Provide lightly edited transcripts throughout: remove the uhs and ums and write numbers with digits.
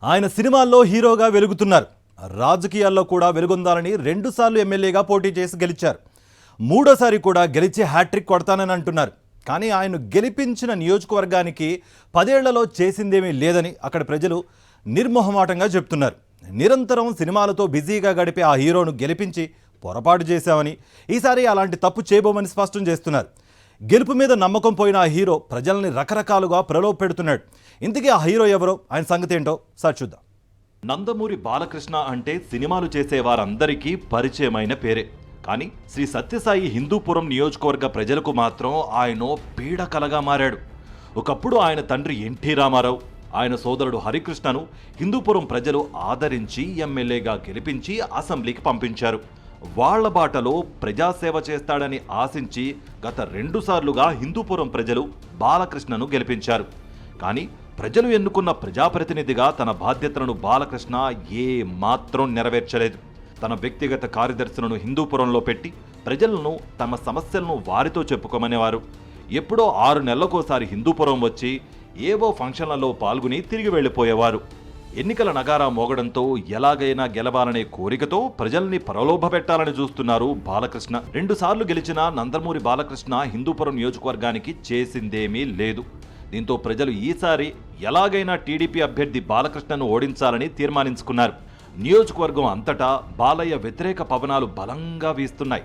ఆయన సినిమాల్లో హీరోగా వెలుగుతున్నారు. రాజకీయాల్లో కూడా వెలుగొందాలని 2 సార్లు ఎమ్మెల్యేగా పోటీ చేసి గెలిచారు. మూడోసారి కూడా గెలిచి హ్యాట్రిక్ కొడతానని అంటున్నారు. కానీ ఆయన గెలిపించిన నియోజకవర్గానికి 10 ఏళ్లలో చేసిందేమీ లేదని అక్కడ ప్రజలు నిర్మోహమాటంగా చెప్తున్నారు. నిరంతరం సినిమాలతో బిజీగా గడిపే ఆ హీరోను గెలిపించి పొరపాటు చేశామని, ఈసారి అలాంటి తప్పు చేయబోమని స్పష్టం చేస్తున్నారు. గెలుపు మీద నమ్మకం పోయిన ఆ హీరో ప్రజల్ని రకరకాలుగా ప్రలోభ పెడుతున్నాడు. ఇంతకీ ఆ హీరో ఎవరో, ఆయన సంగతి ఏంటో సార్ చూద్దాం. నందమూరి బాలకృష్ణ అంటే సినిమాలు చేసే వారందరికీ పరిచయమైన పేరే. కానీ శ్రీ సత్యసాయి హిందూపురం నియోజకవర్గ ప్రజలకు మాత్రం ఆయన పీడకలగా మారాడు. ఒకప్పుడు ఆయన తండ్రి ఎన్టీ రామారావు, ఆయన సోదరుడు హరికృష్ణను హిందూపురం ప్రజలు ఆదరించి ఎమ్మెల్యేగా గెలిపించి అసెంబ్లీకి పంపించారు. వాళ్ల బాటలో ప్రజాసేవ చేస్తాడని ఆశించి గత 2 సార్లుగా హిందూపురం ప్రజలు బాలకృష్ణను గెలిపించారు. కానీ ప్రజలు ఎన్నుకున్న ప్రజాప్రతినిధిగా తన బాధ్యతలను బాలకృష్ణ ఏ మాత్రం నెరవేర్చలేదు. తన వ్యక్తిగత కార్యదర్శులను హిందూపురంలో పెట్టి ప్రజలను తమ సమస్యలను వారితో చెప్పుకోమనేవారు. ఎప్పుడో 6 నెలలకోసారి హిందూపురం వచ్చి ఏవో ఫంక్షన్లలో పాల్గొని తిరిగి వెళ్లిపోయేవారు. ఎన్నికల నగారా మోగడంతో ఎలాగైనా గెలవాలనే కోరికతో ప్రజల్ని ప్రలోభపెట్టాలని చూస్తున్నారు బాలకృష్ణ. 2 సార్లు గెలిచిన నందమూరి బాలకృష్ణ హిందూపురం నియోజకవర్గానికి చేసిందేమీ లేదు. దీంతో ప్రజలు ఈసారి ఎలాగైనా టీడీపీ అభ్యర్థి బాలకృష్ణను ఓడించాలని తీర్మానించుకున్నారు. నియోజకవర్గం అంతటా బాలయ్య వ్యతిరేక పవనాలు బలంగా వీస్తున్నాయి.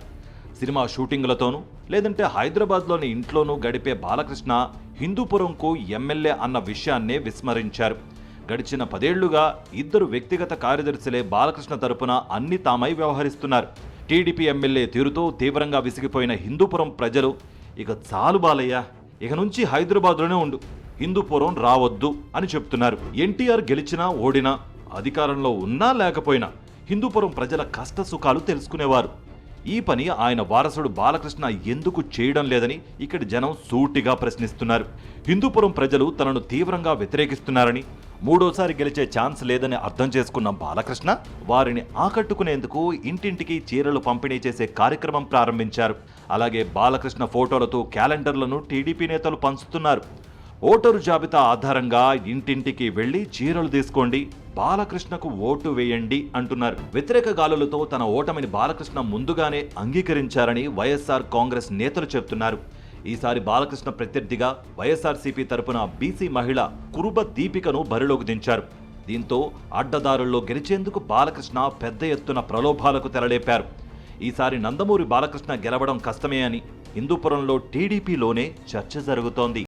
సినిమా షూటింగ్లతోనూ లేదంటే హైదరాబాద్లోని ఇంట్లోనూ గడిపే బాలకృష్ణ హిందూపురంకు ఎమ్మెల్యే అన్న విషయాన్నే విస్మరించారు. గడిచిన 10 ఏళ్లుగా 2 వ్యక్తిగత కార్యదర్శులే బాలకృష్ణ తరపున అన్ని తామై వ్యవహరిస్తున్నారు. టీడీపీ ఎమ్మెల్యే తీరుతో తీవ్రంగా విసిగిపోయిన హిందూపురం ప్రజలు ఇక చాలు బాలయ్య, ఇక నుంచి హైదరాబాద్లోనే ఉండు, హిందూపురం రావద్దు అని చెప్తున్నారు. ఎన్టీఆర్ గెలిచినా ఓడినా, అధికారంలో ఉన్నా లేకపోయినా హిందూపురం ప్రజల కష్ట సుఖాలు తెలుసుకునేవారు. ఈ పని ఆయన వారసుడు బాలకృష్ణ ఎందుకు చేయడం లేదని ఇక్కడి జనం సూటిగా ప్రశ్నిస్తున్నారు. హిందూపురం ప్రజలు తనను తీవ్రంగా వ్యతిరేకిస్తున్నారని, మూడోసారి గెలిచే ఛాన్స్ లేదని అర్థం చేసుకున్న బాలకృష్ణ వారిని ఆకట్టుకునేందుకు ఇంటింటికి చీరలు పంపిణీ చేసే కార్యక్రమం ప్రారంభించారు. అలాగే బాలకృష్ణ ఫోటోలతో క్యాలెండర్లను టీడీపీ నేతలు పంచుతున్నారు. ఓటరు జాబితా ఆధారంగా ఇంటింటికి వెళ్లి చీరలు తీసుకోండి, బాలకృష్ణకు ఓటు వేయండి అంటున్నారు. వ్యతిరేక గాలులతో తన ఓటమిని బాలకృష్ణ ముందుగానే అంగీకరించారని వైఎస్ఆర్ కాంగ్రెస్ నేతలు చెబుతున్నారు. ఈసారి బాలకృష్ణ ప్రత్యర్థిగా వైఎస్ఆర్సీపీ తరపున బీసీ మహిళ కురుబ దీపికను బరిలోకి దించారు. దీంతో అడ్డదారుల్లో గెలిచేందుకు బాలకృష్ణ పెద్ద ఎత్తున ప్రలోభాలకు తెరలేపారు. ఈసారి నందమూరి బాలకృష్ణ గెలవడం కష్టమే అని హిందూపురంలో టీడీపీలోనే చర్చ జరుగుతోంది.